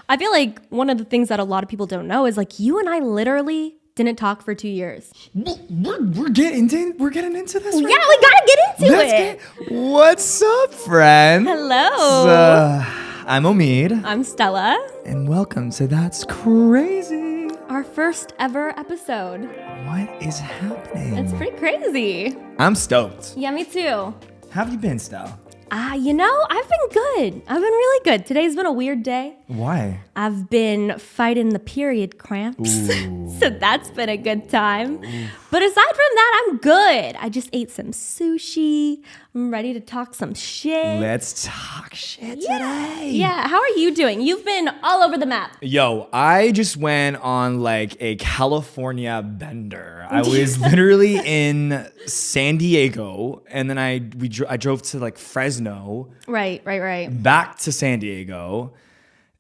I feel like one of the things that a lot of people don't know is like you and I literally didn't talk for 2 years. We're getting into this. Yeah, Right we gotta get into it. What's up, friend? Hello. I'm Omid, I'm Stella. and welcome to That's Crazy. Our first ever episode. What is happening? It's pretty crazy. I'm stoked. Yeah, me too. How have you been, Stella? I've been good. I've been really good. Today's been a weird day. Why? I've been fighting the period cramps. So that's been a good time. But aside from that, I'm good. I just ate some sushi. I'm ready to talk some shit. Let's talk shit today. Yeah, how are you doing? You've been all over the map. Yo, I just went on like a California bender. I was literally in San Diego, and then I drove to like Fresno. Right. Back to San Diego.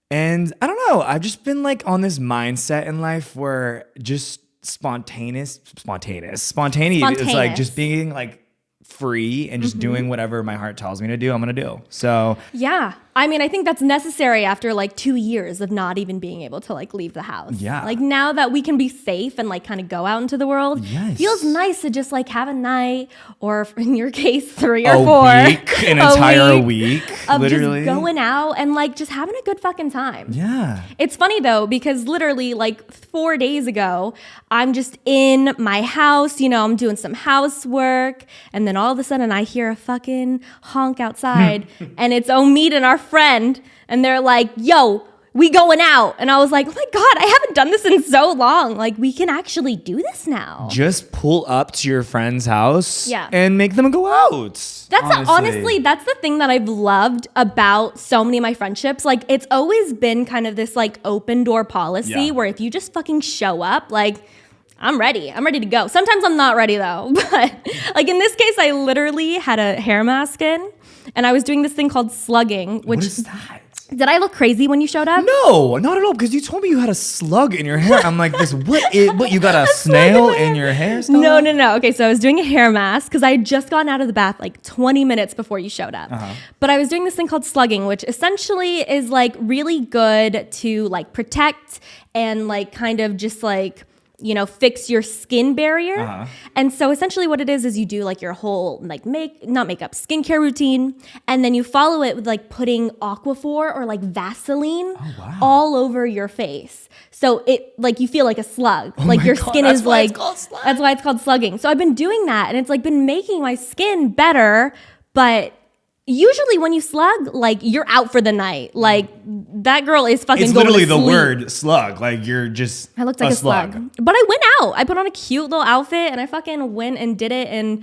And I don't know, I've just been like on this mindset in life where just spontaneity is like just being like free and just doing whatever my heart tells me to do, I'm gonna do. So yeah, I mean, I think that's necessary after like 2 years of not even being able to like leave the house. Yeah. Like now that we can be safe and like kind of go out into the world, yes, feels nice to just like have a night, or in your case, 3 or 4. An entire week of literally just going out and like just having a good fucking time. Yeah. It's funny though, because literally like 4 days ago, I'm just in my house, you know, I'm doing some housework, and then all of a sudden I hear a fucking honk outside and it's Omid and our friend, and they're like, yo, we going out. And I was like, oh my God, I haven't done this in so long. Like, we can actually do this now. Just pull up to your friend's house, yeah, and make them go out. Honestly, that's the thing that I've loved about so many of my friendships. Like, it's always been kind of this like open door policy where if you just fucking show up, like, I'm ready to go. Sometimes I'm not ready though. But like in this case, I literally had a hair mask in, and I was doing this thing called slugging. Which, what is that? Did I look crazy when you showed up? No, not at all. Because you told me you had a slug in your hair. I'm like, what you got a snail in your hair? No. Okay, so I was doing a hair mask because I had just gotten out of the bath like 20 minutes before you showed up. But I was doing this thing called slugging, which essentially is like really good to like protect and like kind of just like, you know, fix your skin barrier. And so essentially what it is you do like your whole like skincare routine, and then you follow it with like putting Aquaphor or like Vaseline all over your face. So it like you feel like a slug. Like your skin is like, that's why it's called slugging. So I've been doing that, and it's like been making my skin better. But usually when you slug, like you're out for the night. Like that girl is fucking. It's going literally to the sleep. word slug. Like you're just. I looked like a slug. But I went out. I put on a cute little outfit and I fucking went and did it. And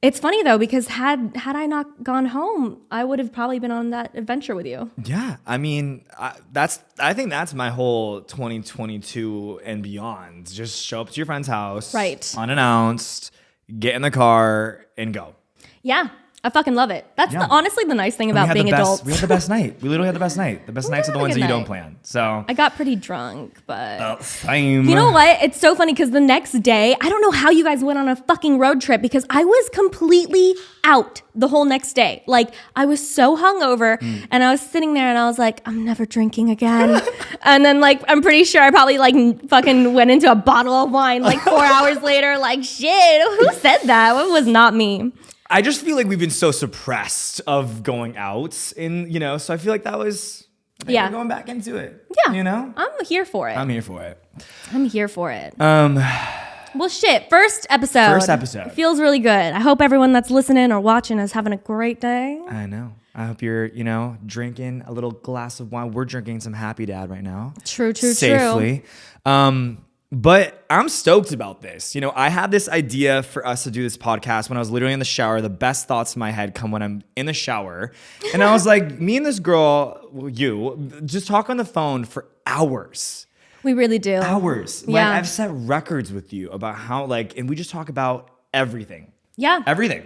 it's funny though, because had I not gone home, I would have probably been on that adventure with you. Yeah, I mean, I think that's my whole 2022 and beyond. Just show up to your friend's house, right, unannounced, get in the car and go. Yeah. I fucking love it. That's honestly the nice thing about being adults. We had the best night. We literally had the best night. The best nights are the ones that you don't plan. So I got pretty drunk, but same. You know what? It's so funny because the next day, I don't know how you guys went on a fucking road trip, because I was completely out the whole next day. Like I was so hungover, and I was sitting there and I was like, I'm never drinking again. And then like I'm pretty sure I probably like fucking went into a bottle of wine like 4 hours later. Like shit, who said that? It was not me. I just feel like we've been so suppressed of going out, so I feel like that was, we're going back into it. Yeah. You know? I'm here for it. Well, shit. First episode. It feels really good. I hope everyone that's listening or watching is having a great day. I know. I hope you're, drinking a little glass of wine. We're drinking some Happy Dad right now. True. Safely. But I'm stoked about this. I had this idea for us to do this podcast when I was literally in the shower. The best thoughts in my head come when I'm in the shower. And I was like, me and this girl, just talk on the phone for hours. We really do. Hours. Yeah. Like I've set records with you about how and we just talk about everything. Yeah. Everything.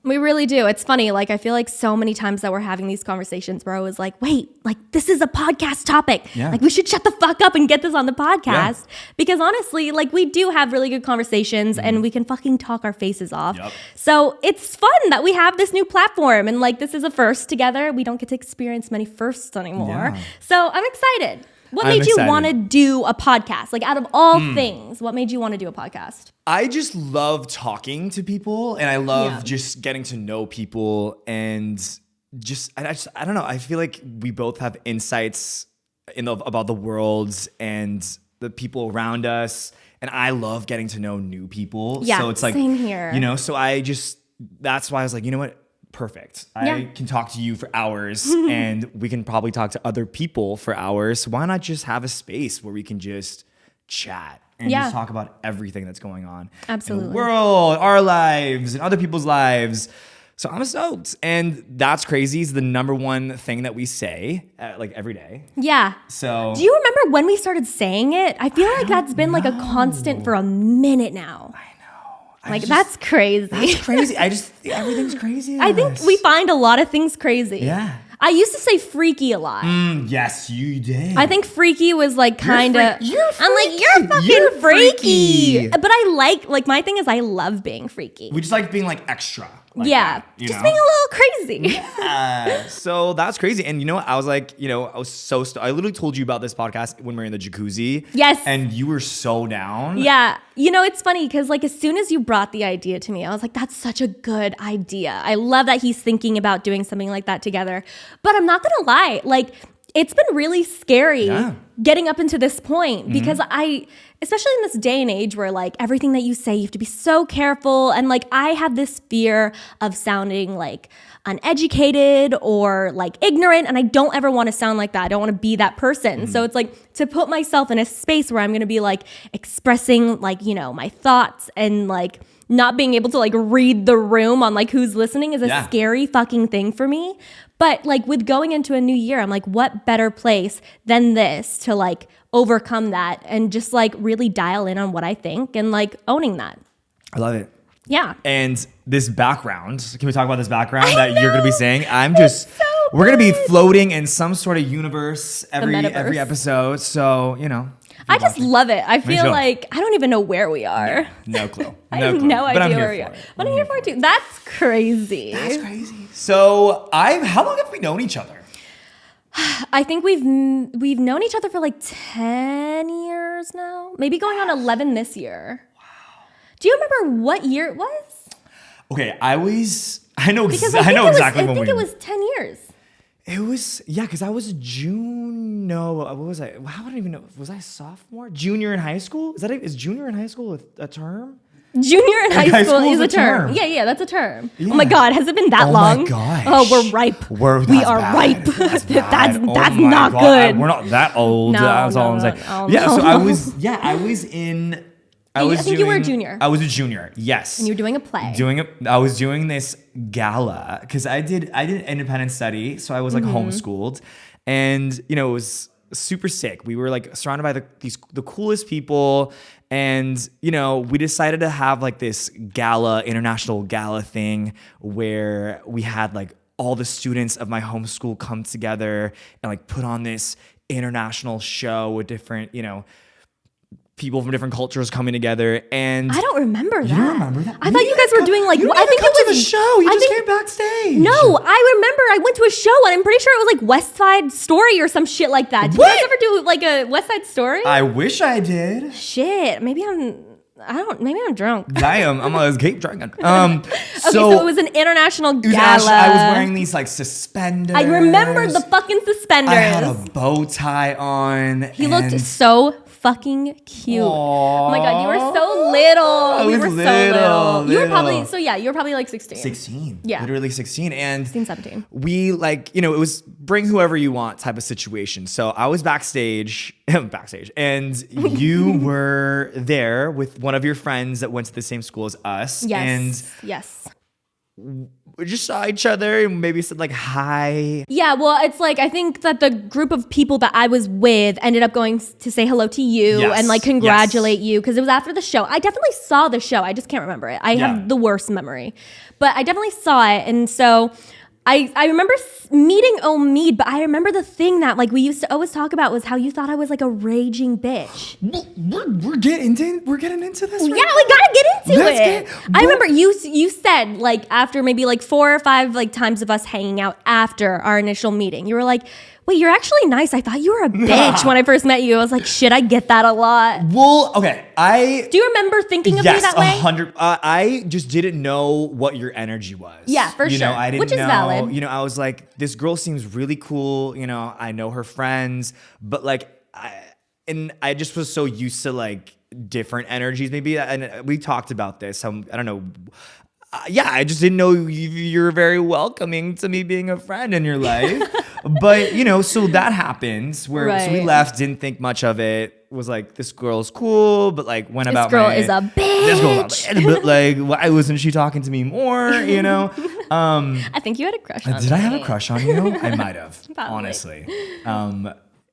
We really do. It's funny. Like, I feel like so many times that we're having these conversations where I was like, wait, like, this is a podcast topic. Yeah. Like, we should shut the fuck up and get this on the podcast. Yeah. Because honestly, like, we do have really good conversations and we can fucking talk our faces off. Yep. So it's fun that we have this new platform. And like, this is a first together. We don't get to experience many firsts anymore. Yeah. So I'm excited. What I'm made you excited. want to do a podcast? Like, out of all things, what made you want to do a podcast? I just love talking to people, and I love Yeah. just getting to know people, and I don't know. I feel like we both have insights about the world and the people around us, and I love getting to know new people. Yeah, so it's like, same here. You know, so that's why I was like, you know what? Perfect. Yeah. I can talk to you for hours and we can probably talk to other people for hours. So why not just have a space where we can just chat and Yeah. just talk about everything that's going on Absolutely. in the world, our lives, and other people's lives. So I'm stoked. And that's crazy is the number one thing that we say like every day. Yeah. So Do you remember when we started saying it? I feel like that's been like a constant for a minute now. Like, that's crazy. That's crazy. Everything's crazy. I think we find a lot of things crazy. Yeah. I used to say freaky a lot. Yes, you did. I think freaky was like kind of. You're I'm like, freaky. you're fucking You're freaky. freaky. But I like my thing is I love being freaky. We just like being like extra. Like yeah. that, you Just know? being a little crazy. Yeah. So that's crazy. And you know what? I was like, I was so I literally told you about this podcast when we were in the jacuzzi. Yes. And you were so down. Yeah. It's funny because like as soon as you brought the idea to me, I was like, that's such a good idea. I love that he's thinking about doing something like that together. But I'm not going to lie. Like, it's been really scary getting up into this point because especially in this day and age where like everything that you say, you have to be so careful. And like, I have this fear of sounding like uneducated or like ignorant. And I don't ever want to sound like that. I don't want to be that person. So it's like to put myself in a space where I'm going to be like expressing like, my thoughts and like not being able to like read the room on like who's listening is a scary fucking thing for me. But like with going into a new year, I'm like, what better place than this to like overcome that and just like really dial in on what I think and like owning that. I love it. Yeah. And this background, can we talk about this background that know. you're going to be saying? We're going to be floating in some sort of universe every episode. So, I just love it. I feel too. like I don't even know where we are. No clue. I have no But I'm idea here where we for are. it. But I'm here for it too. That's crazy. That's crazy. So how long have we known each other? I think we've known each other for like 10 years now. Maybe going on 11 this year. Wow. Do you remember what year it was? Okay, I know Because exactly when I think it was 10 years. It was, because I was June. No, what was I? I don't even know. Was I sophomore? Junior in high school? Is junior in high school a term? Junior in high school is a a term. term. Yeah, that's a term. Yeah. Oh my God, has it been that long? Oh my gosh. Oh, we're ripe. We are ripe. That's That's bad. not God. good. We're not that old. No, That's all I'm no, saying. no, Yeah, no, so no. I was in. I think you were a junior. I was a junior. Yes. And you were doing a play. I was doing this gala because I did independent study, so I was like homeschooled, and it was super sick. We were like surrounded by the coolest people, and we decided to have like this international gala thing where we had like all the students of my homeschool come together and like put on this international show with different people from different cultures coming together. And I don't remember that. You don't remember that? I thought you guys were doing like. You I think come it was to the show. You just came backstage. No, I remember I went to a show and I'm pretty sure it was like West Side Story or some shit like that. Did you guys ever do like a West Side Story? I wish I did. Shit, maybe I'm drunk. I am. I'm gonna keep drinking. So it was an international gala. I was wearing these like suspenders. I remember the fucking suspenders. I had a bow tie on. He looked so fucking cute. Aww. Oh my God, you were so little. We were so little. You were probably like 16. 16. Yeah. Literally 16. And 16, 17. We like, it was bring whoever you want type of situation. So I was backstage, and you were there with one of your friends that went to the same school as us. Yes. And yes. we just saw each other and maybe said like hi. Yeah, well, it's like I think that the group of people that I was with ended up going to say hello to you and like congratulate you because it was after the show. I definitely saw the show. I just can't remember it. I have the worst memory. But I definitely saw it. And so I remember meeting Omid, but I remember the thing that like we used to always talk about was how you thought I was like a raging bitch. We're getting into this right yeah, now? we gotta get into it. I remember you said like after maybe like 4 or 5 like times of us hanging out after our initial meeting, you were like, wait, you're actually nice. I thought you were a bitch when I first met you. I was like, shit, I get that a lot. Well, okay. Do you remember thinking of me that way? Yes, 100. I just didn't know what your energy was. Yeah, for sure. I didn't Which is know. valid. I was like, this girl seems really cool. I know her friends, but like, I just was so used to like different energies. Maybe, and we talked about this. I don't know. I just didn't know you're very welcoming to me being a friend in your life. But, so that happens where so we left, didn't think much of it, was like, this girl's cool, but like went about This girl is a bitch. This girl's a bitch, but like, why wasn't she talking to me more, I think you had a crush on me. Did I have a crush on you? I might have, Probably. honestly.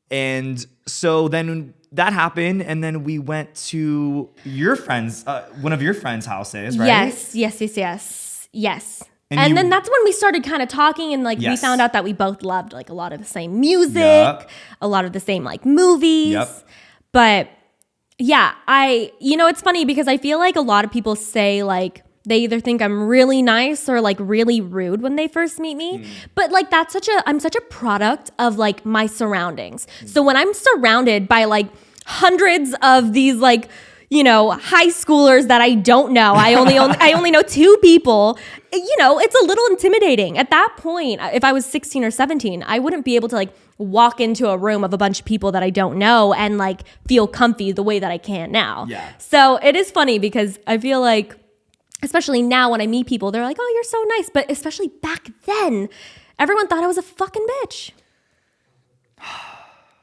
And so then that happened, and then we went to your friend's, one of your friends' houses, right? Yes. And then that's when we started kind of talking, and like we found out that we both loved like a lot of the same music, a lot of the same like movies. Yep. But yeah, it's funny because I feel like a lot of people say like they either think I'm really nice or like really rude when they first meet me. But like I'm such a product of like my surroundings. So when I'm surrounded by like hundreds of these like, high schoolers that I don't know, I only know 2 people, it's a little intimidating. At that point, if I was 16 or 17, I wouldn't be able to like walk into a room of a bunch of people that I don't know and like feel comfy the way that I can now. Yeah. So it is funny because I feel like, especially now when I meet people, they're like, oh, you're so nice. But especially back then, everyone thought I was a fucking bitch.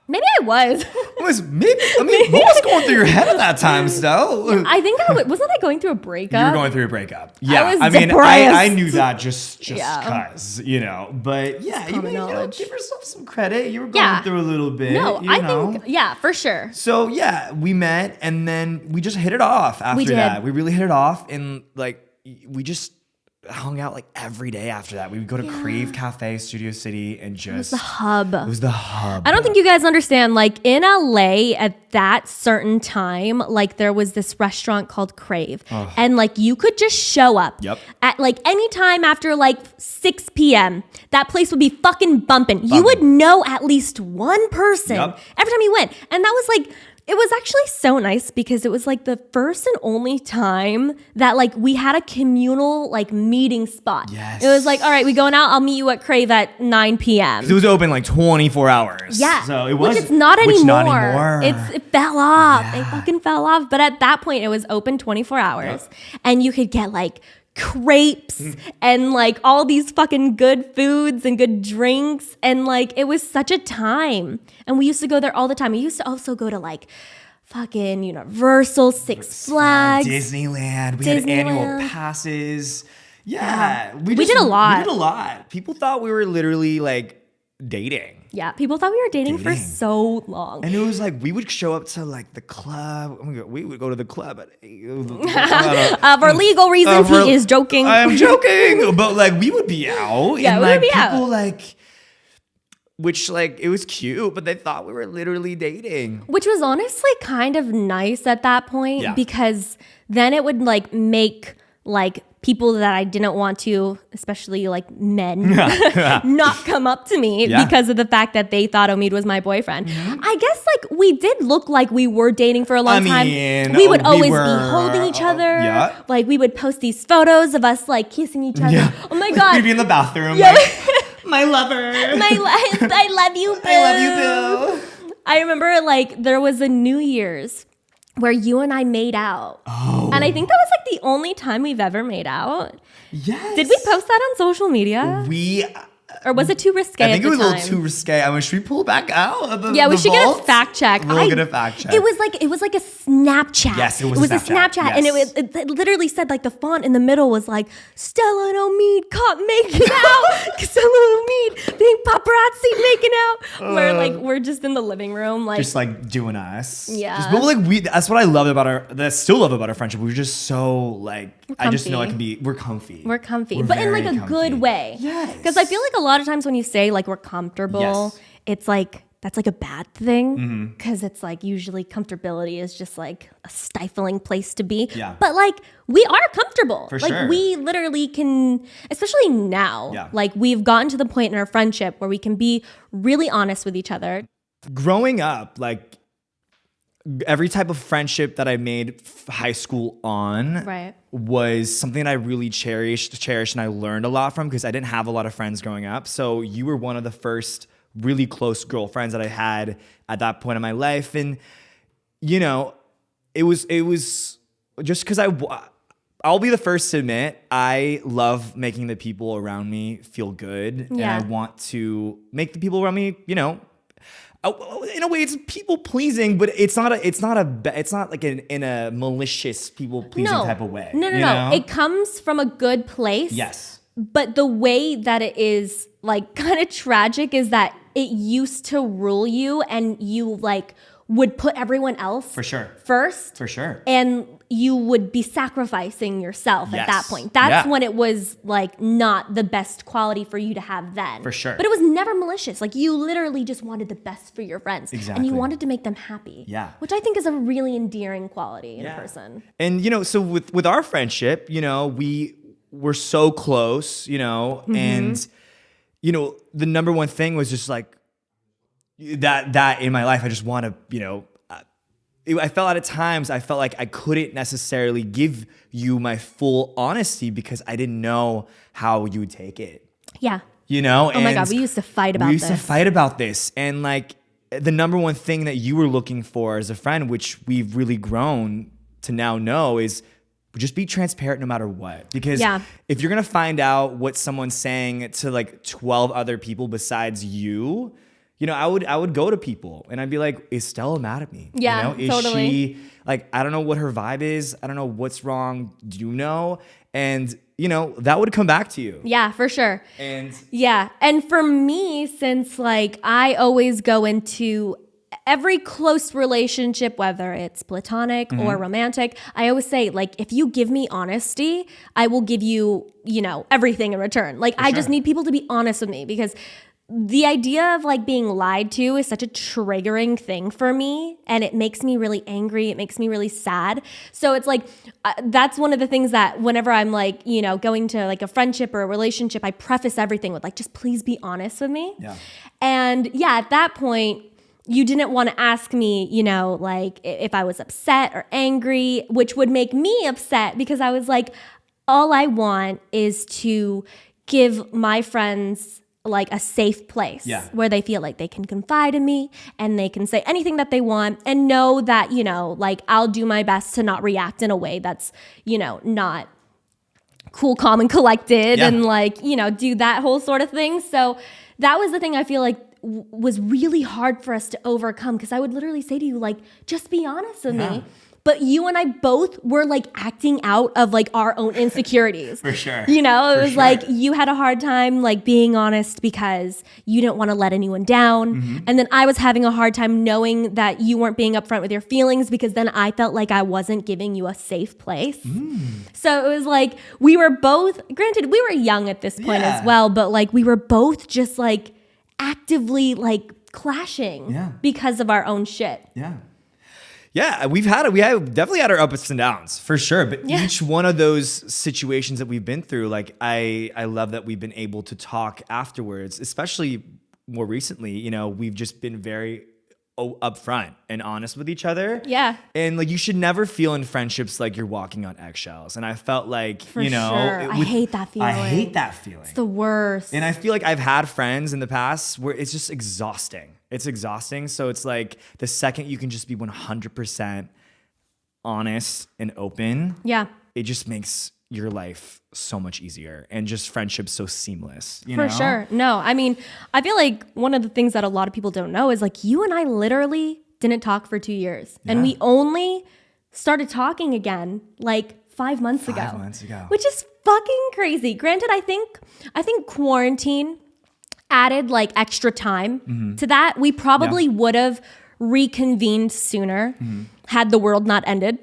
Maybe I was. What was going through your head at that time, Stella? I think wasn't I going through a breakup? You were going through a breakup. Yeah, depressed. I knew that just cause, but yeah, you give yourself some credit. You were going through a little bit. No, I think, for sure. So yeah, we met and then we just hit it off after that. We really hit it off, and like we just hung out like every day after that. We would go to Crave Cafe, Studio City, and just... It was the hub. I don't think you guys understand, like in LA at that certain time, like there was this restaurant called Crave. And like you could just show up at like any time after like 6 p.m. That place would be fucking bumping. You would know at least one person every time you went. And that was like... It was actually so nice because it was like the first and only time that like we had a communal like meeting spot. Yes. It was like, all right, we going out. I'll meet you at Crave at 9 p.m. It was open like 24 hours. Yeah. So it was. Which it's not anymore. It fell off. Yeah. It fucking fell off. But at that point, it was open 24 hours. And you could get like crepes and like all these fucking good foods and good drinks, and like it was such a time. And we used to go there all the time. We used to also go to like fucking Universal, Six Flags, Disneyland. We had annual passes. Yeah. We did a lot. People thought we were literally like dating. Yeah, people thought we were dating for so long. And it was like, we would show up to like the club. We would go to the club. For legal reasons, he is joking. I am joking. But like, we would be out. Yeah, and, we like, would be people out. like, which like, it was cute, but they thought we were literally dating. Which was honestly kind of nice at that point because then it would like make like people that I didn't want to, especially like men, not come up to me because of the fact that they thought Omid was my boyfriend. I guess like we did look like we were dating for a long time. We would always be holding each other. Like we would post these photos of us like kissing each other. Oh my God. We'd be in the bathroom like, my lover. I love you, boo. I love you, boo. I remember like there was a New Year's where you and I made out. Oh. And I think that was like the only time we've ever made out. Yes. Did we post that on social media? Or was it too risque? I think at it was the a time? little too risque. I mean, should we pull back out of the Yeah, we the should get a vault? fact check. We'll get a fact check. It was like a Snapchat. Yes, it was a a Snapchat, Snapchat. and Yes. it literally said like the font in the middle was like Stella and Omid caught making out. Stella and Omid being paparazzi making out. Where like we're just in the living room, like Just like doing us. Yeah. Just, but like that's what I love about that I still love about our friendship. We're just so like, I just know we're comfy. We're comfy, We're but in like very a good comfy. way. Yes. Because I feel like a lot of times when you say like we're comfortable, Yes. it's like that's like a bad thing. Mm-hmm. Because it's like usually comfortability is just like a stifling place to be. Yeah. But like we are comfortable. For like sure. we literally can, especially now. Yeah. Like we've gotten to the point in our friendship where we can be really honest with each other. Growing up, like every type of friendship that I made high school on Right. was something that I really cherished, and I learned a lot from because I didn't have a lot of friends growing up. So you were one of the first really close girlfriends that I had at that point in my life. And, you know, it was just because I'll be the first to admit, I love making the people around me feel good. Yeah. And I want to make the people around me, you know, in a way, it's people pleasing, but it's not like in a malicious people pleasing type of way. No. you know? It comes from a good place. Yes. But the way that it is like kind of tragic is that it used to rule you and you like would put everyone else For sure. first. For sure. And you would be sacrificing yourself at Yes. that point. That's Yeah. when it was like not the best quality for you to have then. For sure. But it was never malicious. Like you literally just wanted the best for your friends. And Exactly. you wanted to make them happy. Yeah. Which I think is a really endearing quality in a Yeah. person. And, you know, so with our friendship, you know, we were so close, you know, and, you know, the number one thing was just like that in my life, I just want to, you know, I felt at times, I felt like I couldn't necessarily give you my full honesty because I didn't know how you would take it, Yeah. you know? Oh my God, we used to fight about this. And like the number one thing that you were looking for as a friend, which we've really grown to now know, is just be transparent no matter what. Because if you're going to find out what someone's saying to like 12 other people besides you, you know, I would go to people and I'd be like, is Stella mad at me? Yeah, you know? Is totally. she like, I don't know what her vibe is. I don't know what's wrong. Do you know? And, you know, that would come back to you. Yeah, for sure. And Yeah. And for me, since like I always go into every close relationship, whether it's platonic or romantic, I always say, like, if you give me honesty, I will give you, you know, everything in return. Like, I just need people to be honest with me because the idea of like being lied to is such a triggering thing for me, and it makes me really angry. It makes me really sad. So it's like, that's one of the things that whenever I'm like, you know, going to like a friendship or a relationship, I preface everything with like, just please be honest with me. Yeah. And yeah, at that point, you didn't want to ask me, you know, like if I was upset or angry, which would make me upset because I was like, all I want is to give my friends like a safe place where they feel like they can confide in me and they can say anything that they want and know that, you know, like I'll do my best to not react in a way that's, you know, not cool, calm, and collected and like, you know, do that whole sort of thing. So that was the thing I feel like was really hard for us to overcome because I would literally say to you, like, just be honest with me. But you and I both were like acting out of like our own insecurities. For sure. You know, it was sure. like you had a hard time like being honest because you didn't want to let anyone down. And then I was having a hard time knowing that you weren't being upfront with your feelings because then I felt like I wasn't giving you a safe place. So it was like we were both, granted, we were young at this point as well, but like we were both just like actively like clashing because of our own shit. Yeah, we have definitely had our ups and downs for sure. But each one of those situations that we've been through, like I love that we've been able to talk afterwards, especially more recently. You know, we've just been very upfront and honest with each other. Yeah. And like you should never feel in friendships like you're walking on eggshells. And I felt like, For you know, sure. I hate that feeling. I hate that feeling. It's the worst. And I feel like I've had friends in the past where it's just exhausting. It's exhausting. So it's like the second you can just be 100% honest and open, Yeah. it just makes your life so much easier and just friendships so seamless. For sure. No, I mean, I feel like one of the things that a lot of people don't know is like you and I literally didn't talk for 2 years. And we only started talking again like 5 months ago. 5 months ago. Which is fucking crazy. Granted, I think quarantine added like extra time to that. We probably would have reconvened sooner had the world not ended.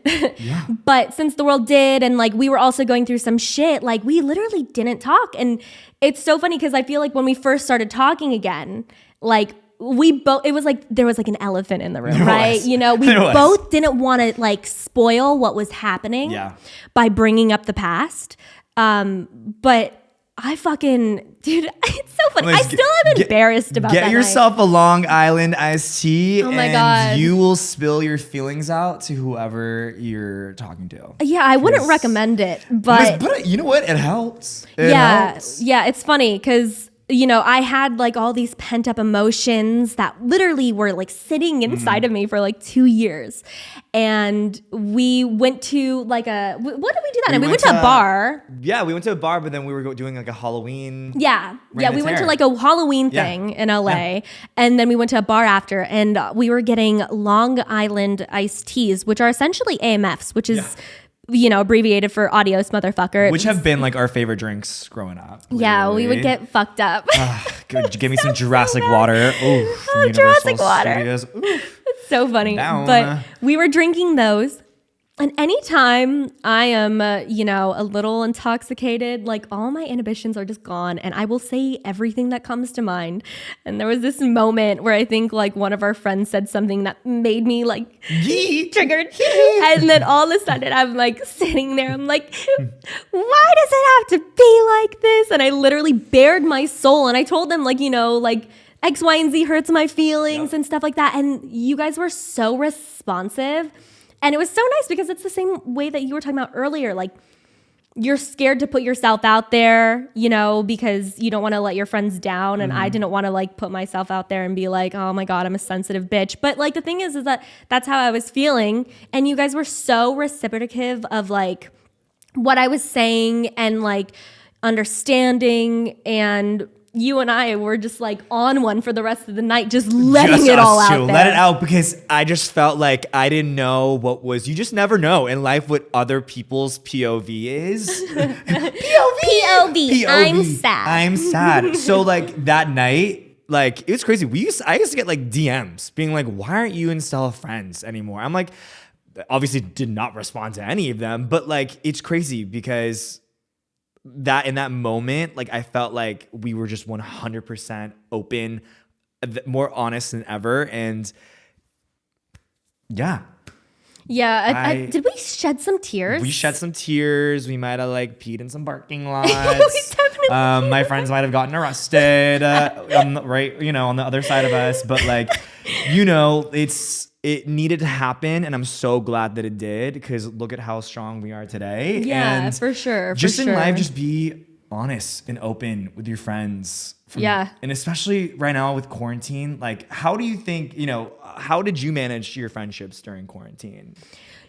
But since the world did, and like we were also going through some shit, like we literally didn't talk. And it's so funny because I feel like when we first started talking again, like we both, it was like there was like an elephant in the room, right? You know, we both didn't want to like spoil what was happening by bringing up the past. But I fucking, dude, it's so funny. I still am embarrassed about that. Get yourself a Long Island iced tea, oh my and God. You will spill your feelings out to whoever you're talking to. Yeah, I wouldn't recommend it, but you know what? It helps. It helps. Yeah, it's funny because you know, I had like all these pent up emotions that literally were like sitting inside of me for like 2 years. And we went to like what did we do that night? We went to a bar. Yeah, we went to a bar, but then we were doing like a Halloween. Yeah, we went to like a Halloween thing in LA. And then we went to a bar after, and we were getting Long Island iced teas, which are essentially AMFs, which is... you know, abbreviated for adios motherfucker. Which have been like our favorite drinks growing up. Literally. Yeah, we would get fucked up. Good. Give me some Jurassic water. Ooh, from Jurassic water. Studios. It's so funny. Down. But we were drinking those. And anytime I am, you know, a little intoxicated, like all my inhibitions are just gone, and I will say everything that comes to mind. And there was this moment where I think like one of our friends said something that made me like triggered. And then all of a sudden I'm like sitting there, I'm like, why does it have to be like this? And I literally bared my soul, and I told them like, you know, like X, Y, and Z hurts my feelings and stuff like that. And you guys were so responsive. And it was so nice because it's the same way that you were talking about earlier. Like, you're scared to put yourself out there, you know, because you don't want to let your friends down. And I didn't want to like put myself out there and be like, oh my God, I'm a sensitive bitch. But like, the thing is that that's how I was feeling. And you guys were so reciprocative of like what I was saying and like understanding, and you and I were just like on one for the rest of the night, just letting it all out there. Let it out, because I just felt like I didn't know what was, you just never know in life what other people's POV is. POV. I'm sad. So like that night, like it was crazy. I used to get like DMs being like, why aren't you and Stella friends anymore? I'm like, obviously did not respond to any of them, but like, it's crazy because that in that moment, like I felt like we were just 100% open, more honest than ever. And yeah. Did we shed some tears? We shed some tears. We might have like peed in some parking lots. We definitely my friends might have gotten arrested, on the other side of us. But like, you know, it needed to happen, and I'm so glad that it did, because look at how strong we are today. Yeah, and for sure. In life, just be honest and open with your friends. And especially right now with quarantine, like how do you think, you know, how did you manage your friendships during quarantine?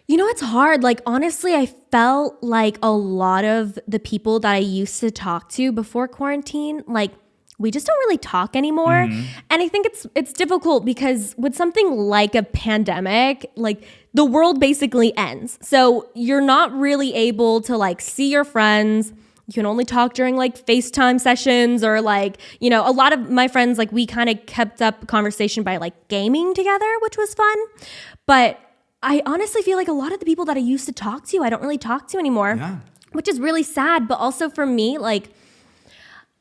You know, it's hard. Like, honestly, I felt like a lot of the people that I used to talk to before quarantine, like, we just don't really talk anymore. And I think it's difficult because with something like a pandemic, like the world basically ends. So you're not really able to like see your friends. You can only talk during like FaceTime sessions, or like, you know, a lot of my friends, like we kind of kept up conversation by like gaming together, which was fun. But I honestly feel like a lot of the people that I used to talk to, I don't really talk to anymore, which is really sad. But also for me, like,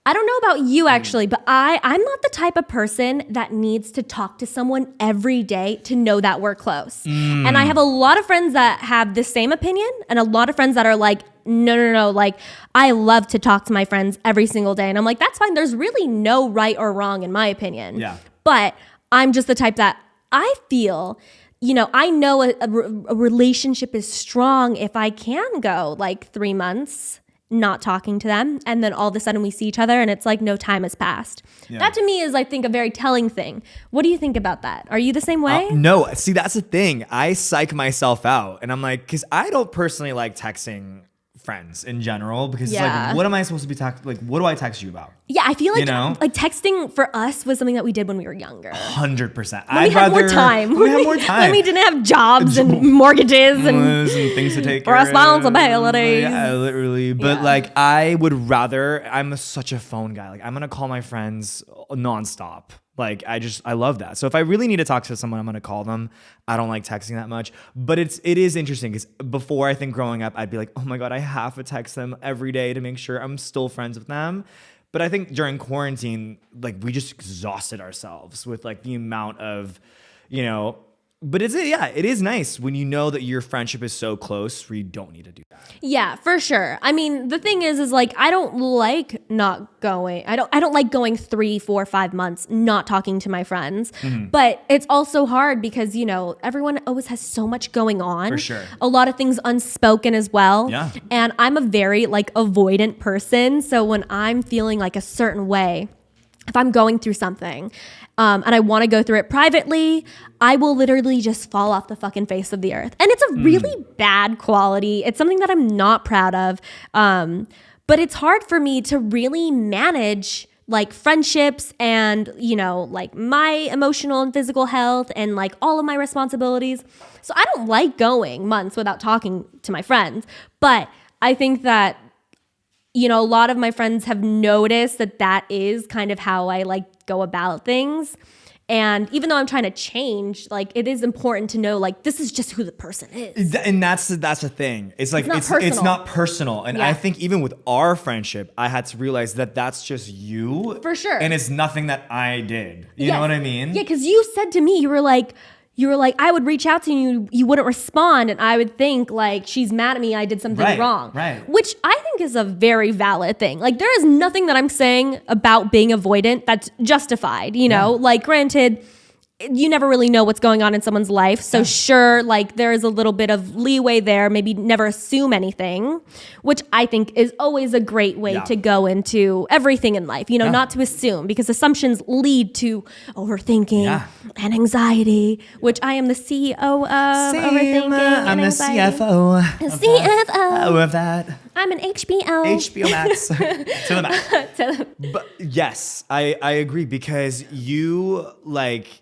I don't know about you actually, but I'm not the type of person that needs to talk to someone every day to know that we're close. And I have a lot of friends that have the same opinion, and a lot of friends that are like, no, like I love to talk to my friends every single day. And I'm like, that's fine. There's really no right or wrong in my opinion. Yeah. But I'm just the type that I feel, you know, I know a relationship is strong if I can go like 3 months not talking to them, and then all of a sudden we see each other and it's like no time has passed. That to me is, I think, a very telling thing. What do you think about that? Are you the same way? No, see, that's the thing. I psych myself out, and I'm like, because I don't personally like texting friends in general, because it's Yeah. like, what am I supposed to be like, what do I text you about? Yeah, I feel like You know? like texting for us was something that we did when we were younger. 100%. When we had more time. We had more time. When we didn't have jobs and mortgages and things to take care of. responsibilities. Yeah, literally. But Yeah. like, I would rather, I'm such a phone guy. Like, I'm going to call my friends nonstop. Like, I love that. So if I really need to talk to someone, I'm going to call them. I don't like texting that much, but it is interesting, because before, I think growing up, I'd be like, oh my God, I have to text them every day to make sure I'm still friends with them. But I think during quarantine, like, we just exhausted ourselves with like the amount of, but it is nice when you know that your friendship is so close where you don't need to do that. Yeah, for sure. I mean, the thing is like, I don't like not going. I don't like going 3, 4, 5 months not talking to my friends. But it's also hard because, everyone always has so much going on. For sure. A lot of things unspoken as well. Yeah. And I'm a very like avoidant person. So when I'm feeling like a certain way, if I'm going through something and I want to go through it privately, I will literally just fall off the fucking face of the earth. And it's a really bad quality. It's something that I'm not proud of. But it's hard for me to really manage like friendships and, like my emotional and physical health and like all of my responsibilities. So I don't like going months without talking to my friends. But I think that a lot of my friends have noticed that is kind of how I like go about things. And even though I'm trying to change, like, it is important to know, like, this is just who the person is. And that's the thing. It's like, it's not personal. And I think even with our friendship, I had to realize that that's just you. For sure. And it's nothing that I did. You know what I mean? Yeah, because you said to me, you were like, I would reach out to you, you wouldn't respond, and I would think like she's mad at me, I did something wrong. Right. Which I think is a very valid thing. Like, there is nothing that I'm saying about being avoidant that's justified, Like, granted, you never really know what's going on in someone's life. So sure, like, there is a little bit of leeway there. Maybe never assume anything, which I think is always a great way to go into everything in life, not to assume, because assumptions lead to overthinking and anxiety, which I am the CEO of overthinking I'm and the anxiety. CFO. CFO Of that. I'm an HBO. HBO Max. To the max. But yes, I agree, because you like...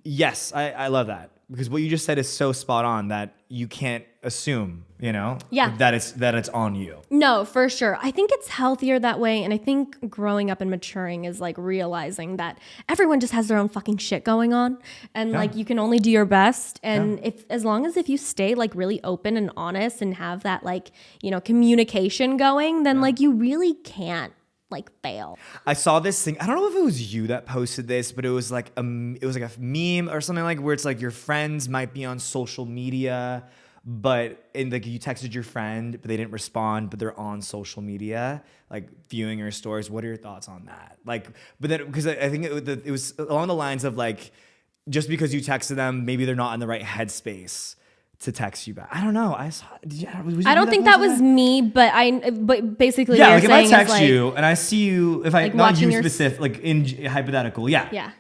Yes, I love that, because what you just said is so spot on, that you can't assume, that it's on you. No, for sure. I think it's healthier that way. And I think growing up and maturing is like realizing that everyone just has their own fucking shit going on. And like, you can only do your best. And as long as you stay like really open and honest and have that like, communication going, then like you really can't like fail. I saw this thing. I don't know if it was you that posted this, but it was like a meme or something, like, where it's like your friends might be on social media, and like you texted your friend, but they didn't respond, but they're on social media, like viewing your stories. What are your thoughts on that? Like, but then, because I think it was along the lines of like, just because you texted them, maybe they're not in the right headspace to text you back. I don't know. I don't think that was me, but basically, yeah, like if I text like, you and I see you, if I like not you specific, like in hypothetical, yeah,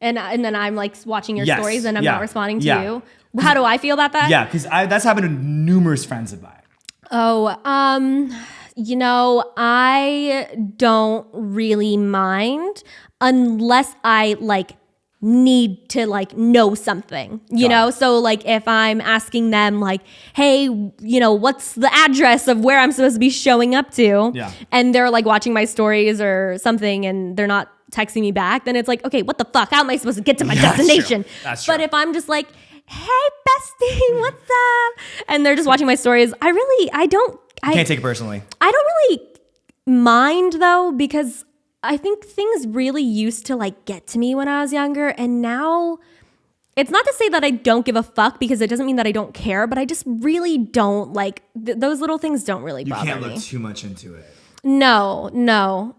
and then I'm like watching your Yes, stories and I'm not responding to yeah. you. How do I feel about that? Yeah, because that's happened to numerous friends of mine. Oh, I don't really mind unless I like need to like know something, know? So like if I'm asking them like, hey, what's the address of where I'm supposed to be showing up to? Yeah. And they're like watching my stories or something and they're not texting me back, then it's like, okay, what the fuck? How am I supposed to get to my destination? That's true. But if I'm just like, hey, bestie, what's up? And they're just watching my stories, I Can't take it personally. I don't really mind though, because I think things really used to like get to me when I was younger, and now it's not to say that I don't give a fuck, because it doesn't mean that I don't care, but I just really don't like those little things don't really bother me. You can't look too much into it. No.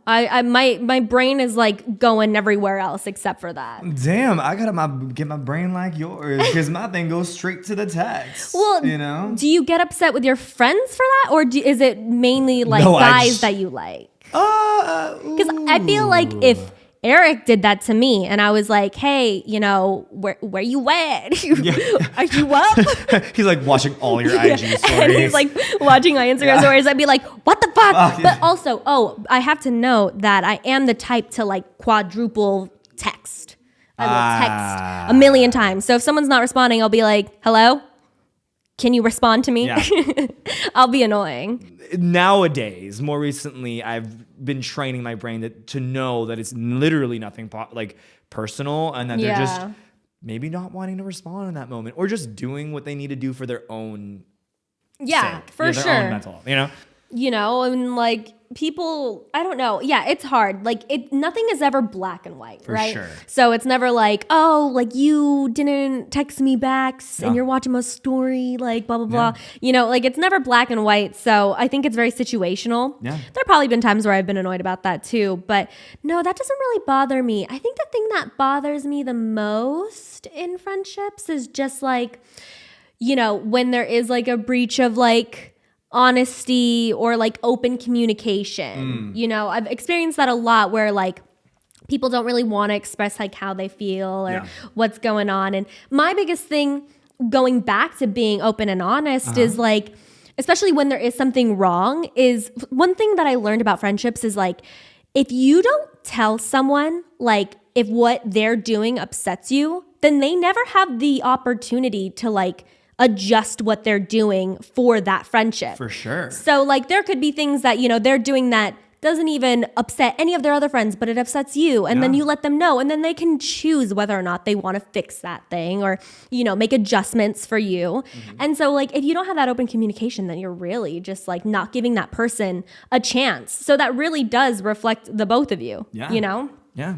My brain is like going everywhere else except for that. Damn, I gotta get my brain like yours, because my thing goes straight to the text. Well, do you get upset with your friends for that, or is it mainly like guys that you like? Because I feel like Eric did that to me, and I was like, "Hey, you know, where you at? Are you up?" He's like watching all your IG stories. And he's like watching my Instagram stories. I'd be like, "What the fuck?" But also, I have to note that I am the type to like quadruple text. I will text a million times. So if someone's not responding, I'll be like, "Hello? Can you respond to me?" Yeah. I'll be annoying. Nowadays, more recently, I've been training my brain to know that it's literally nothing like personal, and that they're just maybe not wanting to respond in that moment, or just doing what they need to do for their own sake. For their sure. own mental health, you know? You know, and like people, I don't know. Yeah, it's hard. Like nothing is ever black and white, right? For sure. So it's never like, oh, like you didn't text me back and you're watching my story, like blah, blah, blah. You know, like it's never black and white. So I think it's very situational. Yeah. There have probably been times where I've been annoyed about that too. But no, that doesn't really bother me. I think the thing that bothers me the most in friendships is just like, you know, when there is like a breach of like honesty or like open communication. You know, I've experienced that a lot where like people don't really want to express like how they feel or what's going on. And my biggest thing going back to being open and honest is like, especially when there is something wrong, is one thing that I learned about friendships is like, if you don't tell someone like if what they're doing upsets you, then they never have the opportunity to like adjust what they're doing for that friendship. For sure. So like there could be things that, you know, they're doing that doesn't even upset any of their other friends, but it upsets you. And then you let them know, and then they can choose whether or not they want to fix that thing or, you know, make adjustments for you. And so like if you don't have that open communication, then you're really just like not giving that person a chance. So that really does reflect the both of you, you know? Yeah.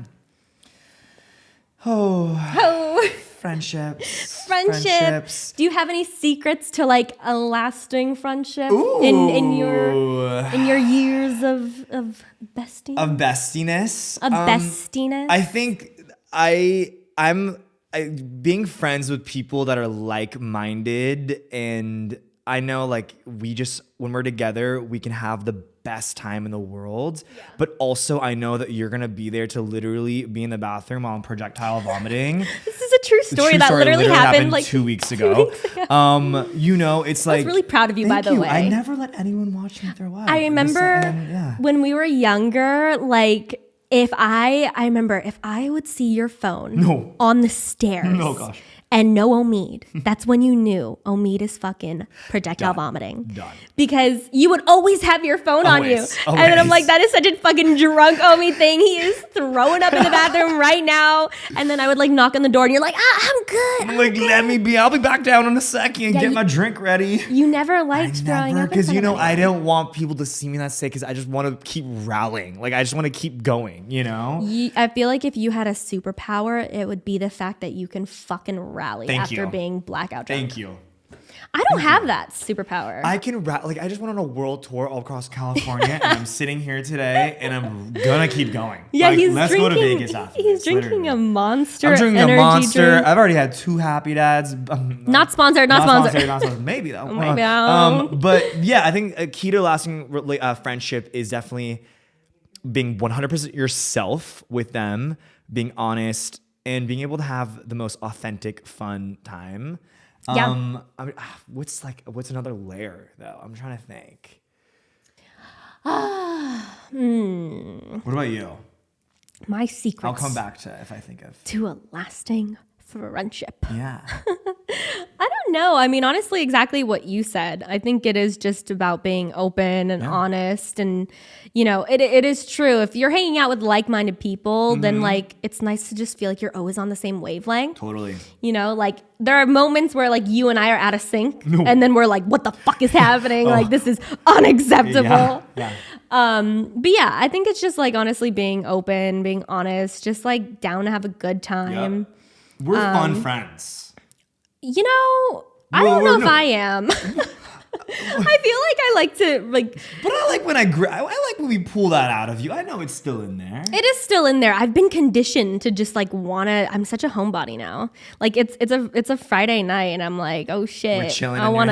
Friendships. Do you have any secrets to like a lasting friendship in your years of bestie? Of bestiness. Bestiness. I think I'm being friends with people that are like-minded, and I know like when we're together, we can have the best time in the world, but also I know that you're gonna be there to literally be in the bathroom while I'm projectile vomiting. This is a true story that literally happened like 2 weeks ago. You know, it's like I was really proud of you, by the way. I never let anyone watch me throw up. I remember when we were younger, like if I would see your phone on the stairs. Oh gosh. And no Omid. That's when you knew Omid is fucking projectile vomiting. Done. Because you would always have your phone on you. And then I'm like, that is such a fucking drunk Omid thing. He is throwing up in the bathroom right now. And then I would like knock on the door and you're like, I'm good. I'm like, let me be. I'll be back down in a second. Get my drink ready. You never liked throwing up. Because, you know, I don't want people to see me that sick because I just want to keep rallying. Like, I just want to keep going, you know? I feel like if you had a superpower, it would be the fact that you can fucking rally after being blackout drunk. Thank you. I don't have that superpower. I can I just went on a world tour all across California, and I'm sitting here today, and I'm gonna keep going. Yeah, like, let's go to Vegas after He's this, drinking a Monster. I'm drinking energy a Monster. Drink. I've already had 2 Happy Dads. Not sponsored. Not sponsored. Not sponsored. Maybe though. Maybe. But yeah, I think a key to lasting friendship is definitely being 100% yourself with them, being honest, and being able to have the most authentic, fun time. What's another layer though? I'm trying to think. What about you? My secret. I'll come back to if I think of to a lasting friendship. Yeah. I don't know. I mean, honestly, exactly what you said. I think it is just about being open and honest. And, you know, it is true. If you're hanging out with like-minded people, then like it's nice to just feel like you're always on the same wavelength. Totally. You know, like there are moments where like you and I are out of sync and then we're like, what the fuck is happening? Like this is unacceptable. Yeah. But yeah, I think it's just like honestly being open, being honest, just like down to have a good time. Yep. We're fun friends. You know, I don't know if I am. I feel like I like to But I like when I like when we pull that out of you. I know it's still in there. It is still in there. I've been conditioned to just like wanna. I'm such a homebody now. Like it's a Friday night, and I'm like, oh shit, We're chilling I in your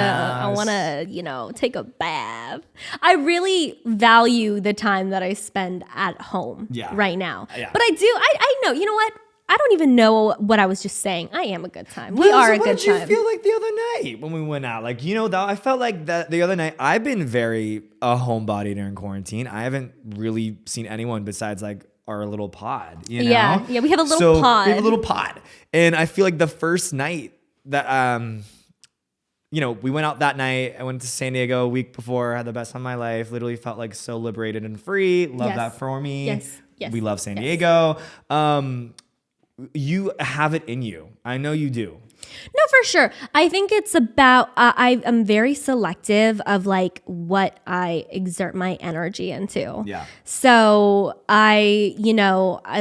wanna house. take a bath. I really value the time that I spend at home right now. Yeah. But I know. You know what? I don't even know what I was just saying. I am a good time. We are a good time. What did you feel like the other night when we went out? Like, I felt like that the other night. I've been very a homebody during quarantine. I haven't really seen anyone besides like our little pod. Yeah, we have a little pod. We have a little pod, and I feel like the first night that we went out that night. I went to San Diego a week before. Had the best time of my life. Literally felt like so liberated and free. Love that for me. Yes. We love San Diego. You have it in you. I know you do. No, for sure. I think it's about, I am very selective of like what I exert my energy into. Yeah. So I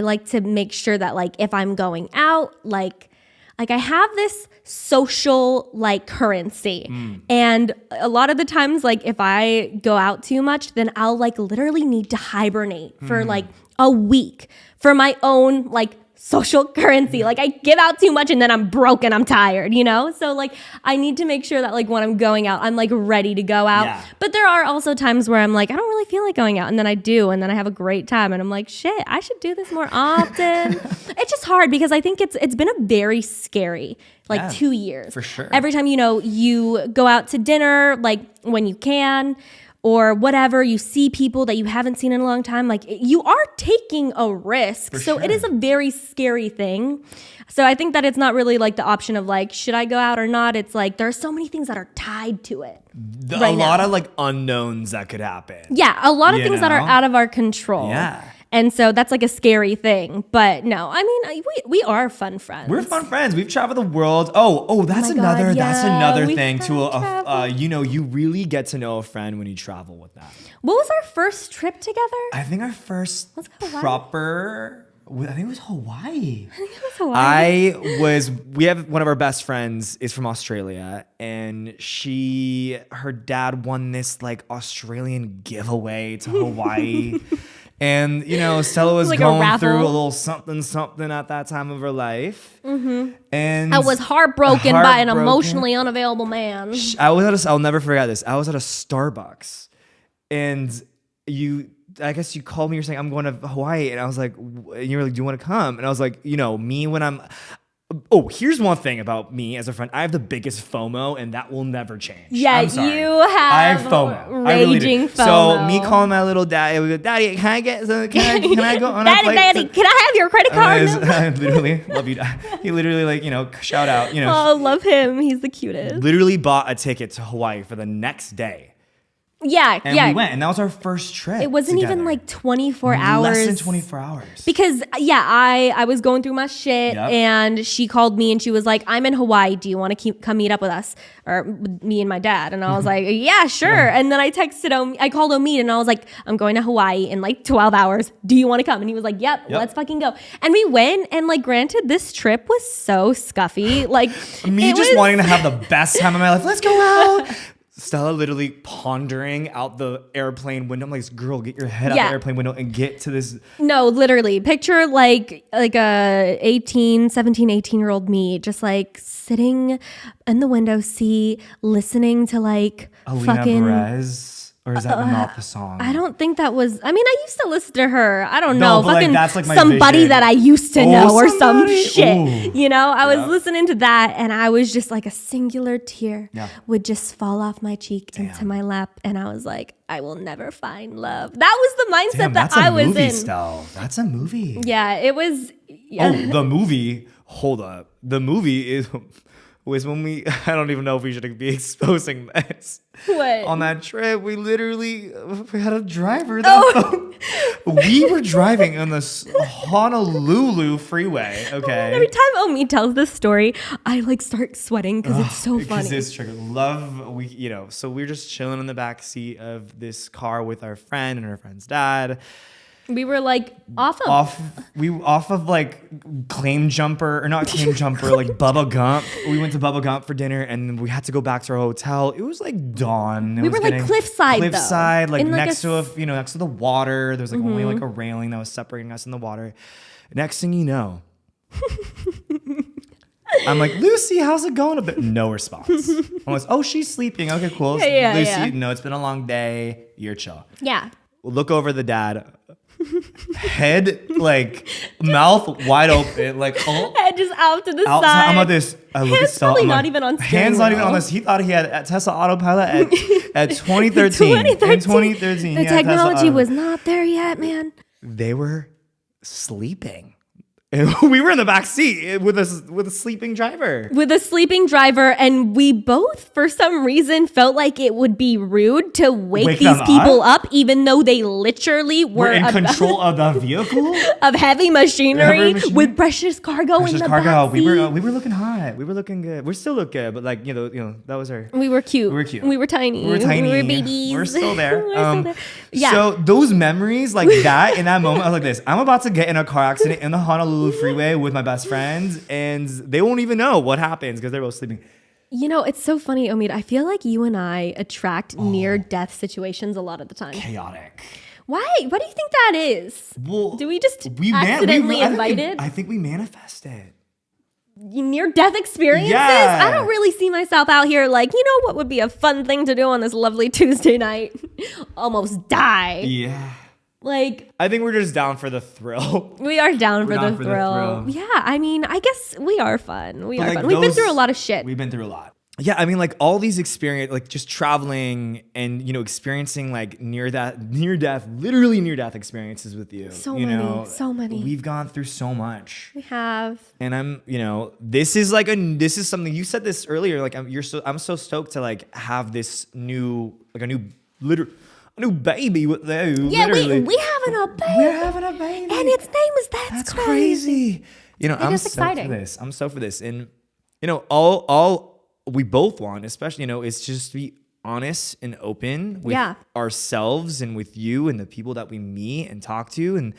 like to make sure that like if I'm going out, like I have this social like currency. And a lot of the times, like if I go out too much, then I'll like literally need to hibernate for like a week for my own like social currency. Like I give out too much and then I'm broken. I'm tired, So like I need to make sure that like when I'm going out, I'm like ready to go out. Yeah. But there are also times where I'm like, I don't really feel like going out. And then I do. And then I have a great time. And I'm like, shit, I should do this more often. It's just hard because I think it's been a very scary 2 years. For sure. Every time, you go out to dinner, like when you can, or whatever, you see people that you haven't seen in a long time, like you are taking a risk. So it is a very scary thing. So I think that it's not really like the option of like, should I go out or not? It's like, there are so many things that are tied to it. A lot of like unknowns that could happen. Yeah. A lot of things that are out of our control. Yeah. And so that's like a scary thing. But no, I mean, we are fun friends. We're fun friends. We've traveled the world. That's another thing too. You really get to know a friend when you travel with them. What was our first trip together? I think our first proper... I think it was Hawaii. We have one of our best friends is from Australia, and her dad won this like Australian giveaway to Hawaii. And, Stella was like going through a little something at that time of her life. Mm-hmm. And I was heartbroken by an emotionally unavailable man. I'll never forget this. I was at a Starbucks, and I guess you called me. You're saying I'm going to Hawaii, and I was like, you were like, do you want to come? And I was like, me when I'm. Oh, here's one thing about me as a friend. I have the biggest FOMO, and that will never change. Yeah, you have FOMO. Raging FOMO. So me calling my little daddy, Daddy, can I go on a flight? Daddy, can I have your credit card? Literally, love you, Dad. He literally shout out, Oh, love him. He's the cutest. Literally bought a ticket to Hawaii for the next day. Yeah, and we went, and that was our first trip. It wasn't together. even like 24 hours. Less than 24 hours. Because I was going through my shit, and she called me and she was like, I'm in Hawaii. Do you want to come meet up with us? Or with me and my dad. And I was like, yeah, sure. Yeah. And then I called Omid and I was like, I'm going to Hawaii in like 12 hours. Do you want to come? And he was like, yep, let's fucking go. And we went, and like, granted, this trip was so scuffy. Like me just wanting to have the best time of my life. Let's go out. Stella literally pondering out the airplane window. I'm like, girl, get your head out the airplane window and get to this. No, literally. Picture like a 18-year-old me just like sitting in the window seat, listening to like Alina Perez. Or is that not the song? I don't think that was. I mean, I used to listen to her. I don't know. Fucking that's like my somebody vision. that I used to know or some shit. Ooh. I was listening to that, and I was just like a singular tear would just fall off my cheek into my lap, and I was like, I will never find love. That was the mindset that I was in. Stella. That's a movie. Yeah, it was. Yeah. Oh, the movie. Hold up. The movie was when I don't even know if we should be exposing this. What? On that trip, we had a driver. We were driving on this Honolulu freeway, okay? Every time Omid tells this story, I like start sweating because it's so funny. Because it's true. So we're just chilling in the back seat of this car with our friend and her friend's dad. We were like off of like Claim Jumper, or not Claim Jumper, like Bubba Gump. We went to Bubba Gump for dinner, and we had to go back to our hotel. It was like dawn. We were like cliffside, like in next to the water. There was like only like a railing that was separating us in the water. Next thing you know, I'm like, Lucy, how's it going? But no response. I'm like, oh, she's sleeping. Okay, cool. Yeah, Lucy, no, it's been a long day. You're chill. Yeah. We'll look over the dad. Head, like, mouth wide open, like, oh. Head just out to the side. I'm at this. I look at Stella. Probably not even on steering Hands not wheel. even on this. He thought he had a Tesla autopilot at 2013. In 2013. The technology was not there yet, man. They were sleeping. We were in the back seat with a sleeping driver. With a sleeping driver, and we both, for some reason, felt like it would be rude to wake these people up, even though they literally were in control of the vehicle, of heavy machinery with precious cargo in the back seat. We were looking hot. We were looking good. We still look good, but like you know that was our. We were cute. We were tiny. We were babies. We're still there. Yeah. So those memories, like that, in that moment, I was like this. I'm about to get in a car accident in the Honolulu freeway with my best friends, and they won't even know what happens because they're both sleeping. You know, it's so funny, Omid. I feel like you and I attract near-death situations a a lot of the time. Chaotic. Why? What do you think that is? Well, do we just accidentally invite it? I think we manifest it. Near-death experiences? Yeah. I don't really see myself out here like, you know what would be a fun thing to do on this lovely Tuesday night? Almost die. Yeah. Like, I think we're just down for the thrill. We are down for the thrill. Yeah, I mean, I guess we are fun. We've been through a lot of shit. We've been through a lot. Yeah, I mean, like all these experience, like just traveling and experiencing like near death, literally near death experiences with you. So many. We've gone through so much. We have. And I'm, this is something you said this earlier. Like I'm so stoked to like have this new baby with you. Yeah, we having a baby. We're having a baby, and its name is that's crazy. I'm stoked for this. I'm stoked for this, and all we both want, especially, is just to be honest and open with ourselves and with you and the people that we meet and talk to. And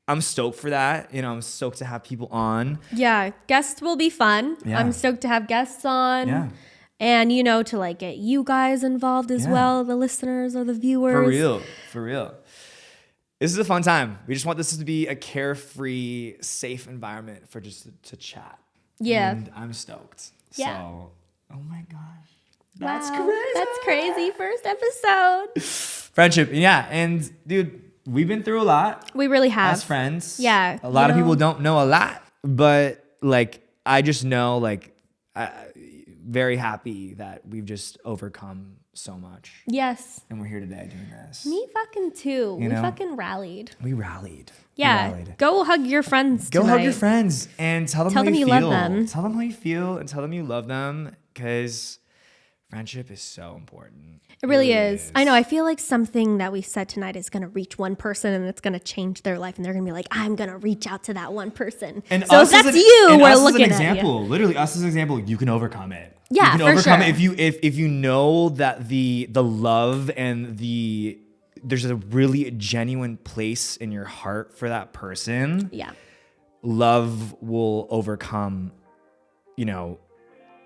I'm stoked for that. I'm stoked to have people on. Yeah. Guests will be fun. Yeah. I'm stoked to have guests on. Yeah. And, to like get you guys involved as well, the listeners or the viewers. For real. This is a fun time. We just want this to be a carefree, safe environment for just to chat. Yeah. And I'm stoked. Yeah. So, oh my gosh. That's crazy. That's crazy. First episode. Friendship. Yeah. And dude, we've been through a lot. We really have. As friends. Yeah. A lot of people don't know a lot, but like, I just know like, very happy that we've just overcome so much. Yes. And we're here today doing this. Me fucking too. We fucking rallied. We rallied. Yeah. Go hug your friends tonight. Go hug your friends and tell them how you feel. Love them. Tell them how you feel and tell them you love them, because friendship is so important. It really is. I know. I feel like something that we said tonight is going to reach one person and it's going to change their life, and they're going to be like, I'm going to reach out to that one person. And so if that's you, we're looking at you. Literally, us as an example, you can overcome it. Yeah, you can overcome it if you know that the love and there's a really genuine place in your heart for that person. Yeah. Love will overcome,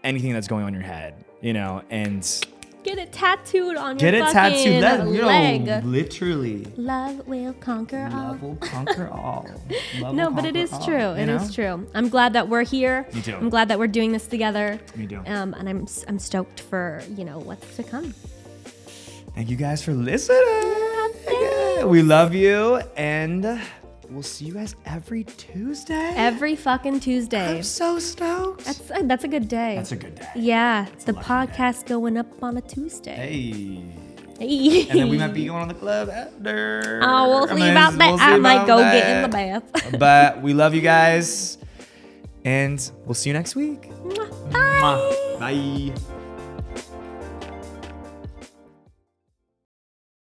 anything that's going on in your head, and get it tattooed on your fucking leg. Literally. Love will conquer all. Love will conquer all. No, but it is true. It is true. I'm glad that we're here. Me too. I'm glad that we're doing this together. Me too. And I'm stoked for, what's to come. Thank you guys for listening. Yeah, we love you, and we'll see you guys every Tuesday. Every fucking Tuesday. I'm so stoked. That's a good day. That's a good day. Yeah. It's the podcast going up on a Tuesday. Hey. And then we might be going to the club after. Oh, we'll see about that. I might go get in the bath. But we love you guys. And we'll see you next week. Bye. Bye.